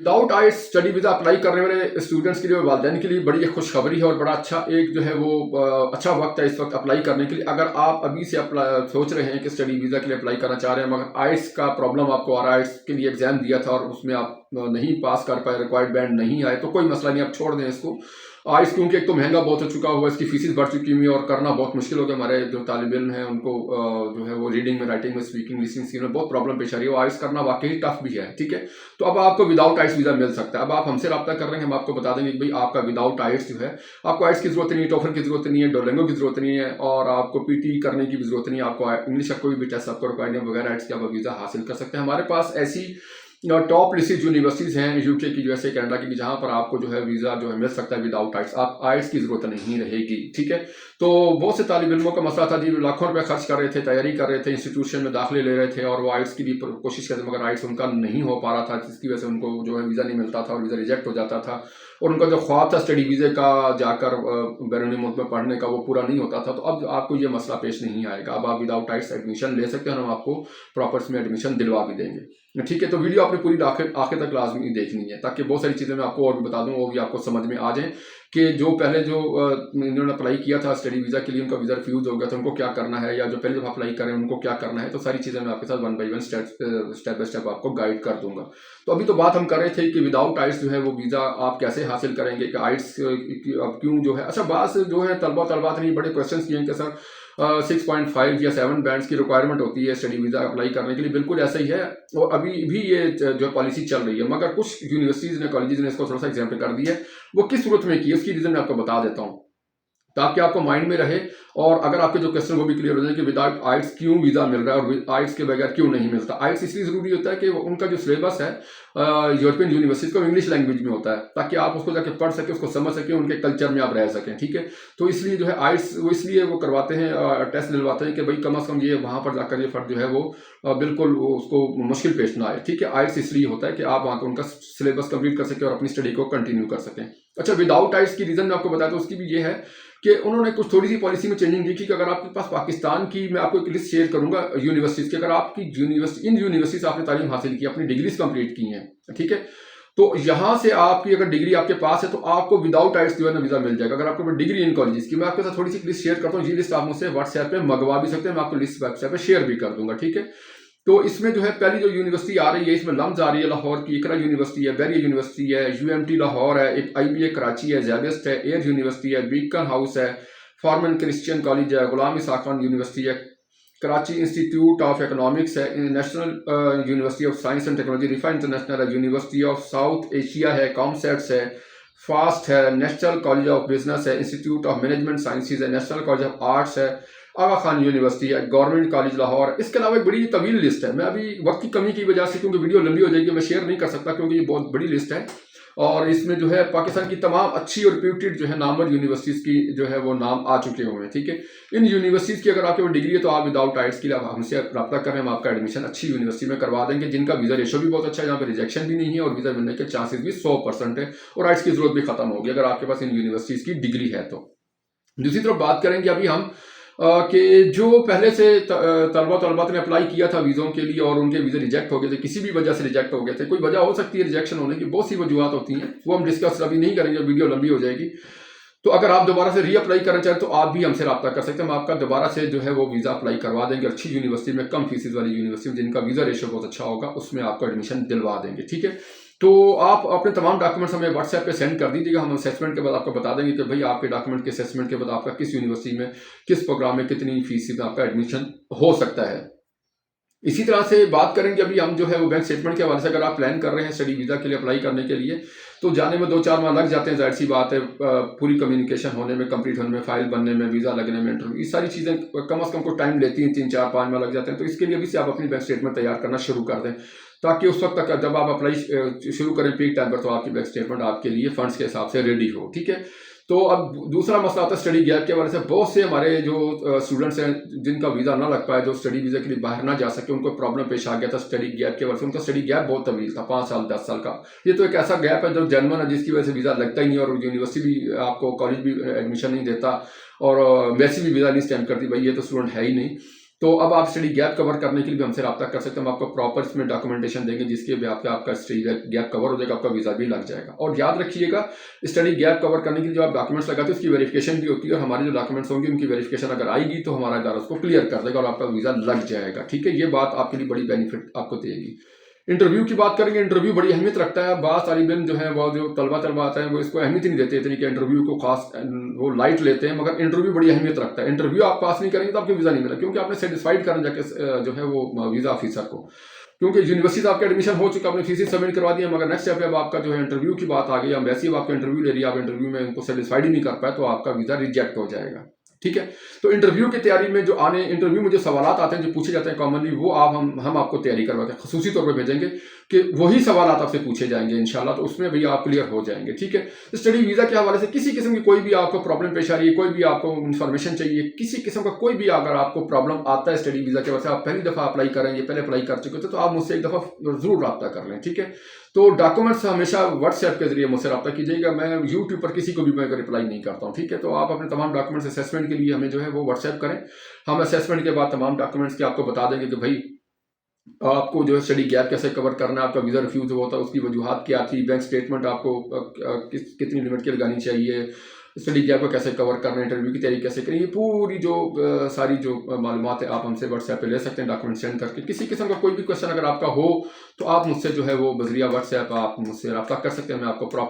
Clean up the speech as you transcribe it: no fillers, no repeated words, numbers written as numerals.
Without आइल्स study visa apply करने वाले students के लिए, वालिदैन के लिए बड़ी एक खुशखबरी है और बड़ा अच्छा एक जो है वो अच्छा वक्त है इस वक्त अप्लाई करने के लिए। अगर आप अभी से सोच रहे हैं कि स्टडी वीज़ा के लिए अप्लाई करना चाह रहे हैं, मगर आइल्स का प्रॉब्लम आपको आ रहा है, आइल्स के लिए एग्जाम दिया था और उसमें आप नहीं पास कर पाए, रिक्वायर्ड बैंड नहीं आए, तो कोई मसला नहीं, आप छोड़ दें इसको। आइल्स क्योंकि एक तो महंगा बहुत हो चुका हुआ, इसकी फीसिस बढ़ चुकी हुई और करना बहुत मुश्किल हो गया। हमारे जो तालिब इल्म हैं उनको जो है वो रीडिंग में, राइटिंग में, स्पीकिंग, लिसनिंग में बहुत प्रॉब्लम पेश आ रही है। आइल्स करना वाकई टफ भी है, ठीक है। तो अब आपको विदाउट आइल्स वीज़ा मिल सकता है। अब आप हमसे रब्ता कर रहे हैं, हम आपको बता देंगे कि भाई आपका विदाउट आइल्स जो है, आपको आइल्स की जरूरत नहीं है, टोफल की जरूरत नहीं है, डोलिंगो की जरूरत नहीं है, और आपको पीटी करने की भी जरूरत नहीं है, आपको इंग्लिश का कोई भी टेस्ट आपको रिक्वायर्ड नहीं, बगैर आइल्स के आप वीज़ा हासिल कर सकते हैं। हमारे पास ऐसी टॉप लिस्टेड यूनिवर्सिटीज़ हैं यूके की, यूएसए, कनाडा की, जहां पर आपको जो है वीज़ा जो है मिल सकता है विदाउट आइल्स, आप आइल्स की जरूरत नहीं रहेगी, ठीक है। तो बहुत से तालिब इल्मों का मसला था जी, लाखों रुपए खर्च कर रहे थे, तैयारी कर रहे थे, इंस्टीट्यूशन में दाखिले ले रहे थे और वो आइल्स की भी कोशिश करते, मगर आइल्स उनका नहीं हो पा रहा था, जिसकी वजह से उनको जो है वीज़ा नहीं मिलता था और वीज़ा रिजेक्ट हो जाता था। और उनका जो ख्वाब था स्टडी वीज़े का जाकर बैरून मुल्क में पढ़ने का, वो पूरा नहीं होता था। तो अब आपको ये मसला पेश नहीं आएगा, अब आप विदाउट आइल्स एडमिशन ले सकते हैं, हम आपको प्रॉपर में एडमिशन दिलवा भी देंगे, ठीक है। तो वीडियो आपने पूरी आखिर तक लाजमी देखनी है, ताकि बहुत सारी चीज़ें मैं आपको और भी बता दूं, वो भी आपको समझ में आ जाए कि जो पहले जो इन्होंने अप्लाई किया था स्टडी वीज़ा के लिए, उनका वीज़ा रिफ्यूज़ हो गया था, उनको क्या करना है, या जो पहले जब अप्लाई करें उनको क्या करना है। तो सारी चीज़ें मैं आपके साथ one by one step by step आपको गाइड कर दूंगा। तो अभी तो बात हम कर रहे थे कि विदाउट आइल्स जो है वो वीज़ा आप कैसे हासिल करेंगे, कि आइल्स अब क्यों जो है, अच्छा बात जो है तलबात ने बड़े क्वेश्चन किए हैं कि सर 6.5 या 7 बैंड्स की रिक्वायरमेंट होती है स्टडी वीज़ा अप्लाई करने के लिए। बिल्कुल ऐसा ही है, और अभी भी ये जो पॉलिसी चल रही है, मगर कुछ यूनिवर्सिटीज़ ने, कॉलेजेस ने इसको थोड़ा सा एग्जाम्पल कर दिया है। वो किस सूरत में की है उसकी रीज़न मैं आपको बता देता हूँ, ताकि आपको माइंड में रहे, और अगर आपके जो क्वेश्चन वो भी क्लियर हो जाए कि विदाउट आइल्स क्यों वीज़ा मिल रहा है और आइल्स के बगैर क्यों नहीं मिलता। आइल्स इसलिए ज़रूरी होता है कि उनका जो सिलेबस है यूरोपियन यूनिवर्सिटी को इंग्लिश लैंग्वेज में होता है, ताकि आप उसको जाके पढ़ सकें, उसको समझ सकें, उनके कल्चर में आप रह सकें, ठीक है। तो इसलिए जो है आइल्स वो इसलिए वो करवाते हैं, टेस्ट दिलवाते हैं कि भाई कम अज़ कम ये वहाँ पर जाकर ये फर्द जो है वो बिल्कुल उसको मुश्किल पेश ना आए, ठीक है। आइल्स इसलिए होता है कि आप वहाँ पर उनका सिलेबस कंप्लीट कर सकें और अपनी स्टडी को कंटिन्यू कर सकें। अच्छा, विदाउट आइल्स की रीज़न मैं आपको बताता हूँ, उसकी भी ये है कि उन्होंने कुछ थोड़ी सी पॉलिसी में चेंजिंग की कि अगर आपके पास पाकिस्तान की, मैं आपको एक लिस्ट शेयर करूंगा यूनिवर्सिटीज़ की, अगर आपकी इन यूनिवर्सिटी से आपने तालीम हासिल की, अपनी डिग्रीज कंप्लीट की हैं, ठीक है, तो यहाँ से आपकी अगर डिग्री आपके पास है तो आपको विदाउट आइल्स जो है ना वीज़ा मिल जाएगा। अगर आपको डिग्री इन कॉलेजेस की, मैं आपके साथ थोड़ी सी लिस्ट शेयर करता हूँ, ये लिस्ट आप मुझसे व्हाट्सएप पे मंगवा भी सकते हैं, मैं आपको लिस्ट व्हाट्सएप पे शेयर भी कर दूंगा, ठीक है। तो इसमें जो है पहली जो यूनिवर्सिटी आ रही है, इसमें लम्स आ रही है लाहौर की, इकरा यूनिवर्सिटी है, बैरिया यूनिवर्सिटी है, यूएमटी लाहौर है, एक IBA कराची है, ज़ेबेस्ट है, एयर यूनिवर्सिटी है, बीकन हाउस है, फॉर्मन क्रिश्चियन कॉलेज है, गुलाम इसाक खान यूनिवर्सिटी है, कराची इंस्टीट्यूट ऑफ इकोनॉमिक्स है, national university of science and technology, रिफा international है, यूनिवर्सिटी ऑफ साउथ एशिया है, कॉमसेट्स है, फास्ट है, नेशनल कॉलेज ऑफ बिजनेस है, इंस्टीट्यूट ऑफ मैनेजमेंट साइंसेज है, नेशनल कॉलेज ऑफ आर्ट्स है, आगा खान यूनिवर्सिटी है, गवर्नमेंट कॉलेज लाहौर। इसके अलावा एक बड़ी तवील लिस्ट है, मैं अभी वक्त की कमी की वजह से, क्योंकि वीडियो लंबी हो जाएगी, मैं शेयर नहीं कर सकता क्योंकि ये बहुत बड़ी लिस्ट है, और इसमें जो है पाकिस्तान की तमाम अच्छी और रिप्यूटेड जो है नामवर यूनिवर्सिटीज़ की जो है वो नाम आ चुके हुए हैं, ठीक है। इन यूनिवर्सिटीज़ की अगर आपके पास डिग्री है तो आप विदाउट आइल्स के लिए आप हमसे रब्ता करें, हम आपका एडमिशन अच्छी यूनिवर्सिटी में करवा देंगे, जिनका वीज़ा रेशो भी बहुत अच्छा है, जहाँ पर रिजेक्शन भी नहीं है और वीज़ा मिलने के चांसेस भी 100% है, और आइल्स की जरूरत भी खत्म होगी अगर आपके पास इन यूनिवर्सिटीज़ की डिग्री है तो। दूसरी तरफ बात करेंगे अभी हम कि जो पहले से तलबात ने अप्लाई किया था वीज़ों के लिए और उनके वीज़े रिजेक्ट हो गए थे, किसी भी वजह से रिजेक्ट हो गए थे, कोई वजह हो सकती है रिजेक्शन होने की, बहुत सी वजूहत होती हैं, वो हम डिस्कस अभी नहीं करेंगे, वीडियो लंबी हो जाएगी। तो अगर आप दोबारा से रीअप्लाई करना चाहें तो आप भी हमसे रब्ता कर सकते हैं, हम आपका दोबारा से जो है वो वीज़ा अप्लाई करवा देंगे, अच्छी यूनिवर्सिटी में, कम फीसिस वाली यूनिवर्सिटी में, जिनका वीज़ा रेशो बहुत अच्छा होगा, उसमें आपको एडमिशन दिलवा देंगे, ठीक है। तो आप अपने तमाम डॉक्यूमेंट्स हमें व्हाट्सएप पे सेंड कर दीजिएगा, हम असेसमेंट के बाद आपको बता देंगे कि भाई आपके डॉक्यूमेंट के असेसमेंट के बाद आपका किस यूनिवर्सिटी में, किस प्रोग्राम में, कितनी फीस में आपका एडमिशन हो सकता है। इसी तरह से बात करेंगे अभी हम जो है वो बैंक स्टेटमेंट के हवाले से, अगर आप प्लान कर रहे हैं स्टडी वीज़ा के लिए अप्लाई करने के लिए, तो जाने में 2-4 माह लग जाते हैं, जाहिर सी बात है, पूरी कम्युनिकेशन होने में, कंप्लीट होने में, फाइल बनने में, वीज़ा लगने में, इंटरव्यू, ये सारी चीज़ें कम से कम को टाइम लेती हैं, 3-4-5 माह लग जाते हैं। तो इसके लिए अभी से आप अपनी बैंक स्टेटमेंट तैयार करना शुरू कर दें, ताकि उस वक्त तक जब आप अप्लाई शुरू करें पीक टाइम पर, तो आपकी बैंक स्टेटमेंट आपके लिए फंड्स के हिसाब से रेडी हो, ठीक है। तो अब दूसरा मसला आता है स्टडी गैप के हवाले से। बहुत से हमारे जो स्टूडेंट्स हैं जिनका वीज़ा ना लग पाया, जो स्टडी वीज़ा के लिए बाहर ना जा सके, उनको प्रॉब्लम पेश आ गया था स्टडी गैप के हवाले से। उनका स्टडी गैप बहुत तवील था, 5 साल 10 साल का। ये तो एक ऐसा गैप है जो जेन्युइन है, जिसकी वजह से वीज़ा लगता ही नहीं, और यूनिवर्सिटी भी आपको, कॉलेज भी एडमिशन नहीं देता, और वैसे भी वीज़ा नहीं स्टैम्प करती, भाई ये तो स्टूडेंट है ही नहीं। तो अब आप स्टडी गैप कवर करने के लिए भी हमसे रब्ता कर सकते हैं। हम आपको प्रॉपर इसमें डॉक्यूमेंटेशन देंगे जिसके भी आपका स्टडी गैप कवर हो जाएगा, आपका वीज़ा भी लग जाएगा। और याद रखिएगा, स्टडी गैप कवर करने के लिए जो आप डॉक्यूमेंट्स लगाते हैं उसकी वेरिफिकेशन भी होती है, और हमारे जो डॉक्यूमेंट्स होंगे उनकी वेरिफिकेशन अगर आएगी तो हमारा इदारा उसको क्लियर कर देगा और आपका वीज़ा लग जाएगा। ठीक है, ये बात आपके लिए बड़ी बेनिफिट आपको देगी। इंटरव्यू की बात करेंगे, इंटरव्यू बड़ी अहमियत रखता है। बहुत सारी दिन जो है वो जो तलबा आते हैं वो इसको अहमियत ही नहीं देते, इतनी कि इंटरव्यू को खास वो लाइट लेते हैं, मगर इंटरव्यू बड़ी अहमियत रखता है। इंटरव्यू आप पास नहीं करेंगे तो आपको वीज़ा नहीं मिला, क्योंकि आपने सेटिस्फाइड करना जाके जो है वो वीज़ा ऑफिसर को, क्योंकि यूनिवर्सिटी आपका एडमिशन हो चुका, आपने फीस सबमिट करवा दिया, मगर नेक्स्ट स्टेप अब आपका जो है इंटरव्यू की बात आ गई, एम्बेसी अब आपका इंटरव्यू ले रही है, आप इंटरव्यू में उनको सेटिस्फाइड ही नहीं कर पाए तो आपका वीज़ा रिजेक्ट हो जाएगा। ठीक है, तो इंटरव्यू की तैयारी में जो इंटरव्यू में जो सवाल आते हैं जो पूछे जाते हैं कॉमनली, वो हम आपको तैयारी करवाते हैं, खसूसी तौर पर भेजेंगे कि वही सवाल आपसे पूछे जाएंगे इंशाल्लाह, तो उसमें भी आप क्लियर हो जाएंगे। ठीक है, स्टडी वीज़ा के हवाले से किसी किस्म की कोई भी आपको प्रॉब्लम पेश आ रही है, कोई भी आपको इन्फॉर्मेशन चाहिए, किसी किस्म का कोई भी अगर आपको प्रॉब्लम आता है स्टडी वीज़ा के वजह से, आप पहली दफ़ा अप्लाई करेंगे, पहले अप्लाई कर चुके थे, तो आप मुझसे एक दफ़ा ज़रूर रब्ता कर लें। ठीक है, तो डॉक्यूमेंट्स हमेशा व्हाट्सएप के जरिए मुझसे रब्ता कीजिएगा, मैं यूट्यूब पर किसी को भी मैं रिप्लाई नहीं करता हूँ। ठीक है, तो आप अपने तमाम डॉक्यूमेंट्स असेसमेंट के लिए हमें जो है वो व्हाट्सएप करें, हम असेसमेंट के बाद तमाम डॉक्यूमेंट्स की आपको बता देंगे कि भाई आपको जो है स्टडी गैप कैसे कवर करना है, आपका वीज़ा रिफ्यूज़ हुआ था उसकी वजूहात क्या थी, बैंक स्टेटमेंट आपको कितनी लिमिट की लगानी चाहिए, स्टडी गैप को कैसे कवर करना है, इंटरव्यू की तैयारी कैसे करें, ये पूरी जो सारी जो मालूमात है आप हमसे व्हाट्सएप पे ले सकते हैं डॉक्यूमेंट सेंड करके। किसी किस्म का कोई भी क्वेश्चन अगर आपका हो तो आप मुझसे जो है वो बजरिया व्हाट्सएप आप मुझसे रब्ता कर सकते हैं, मैं आपको प्रॉपर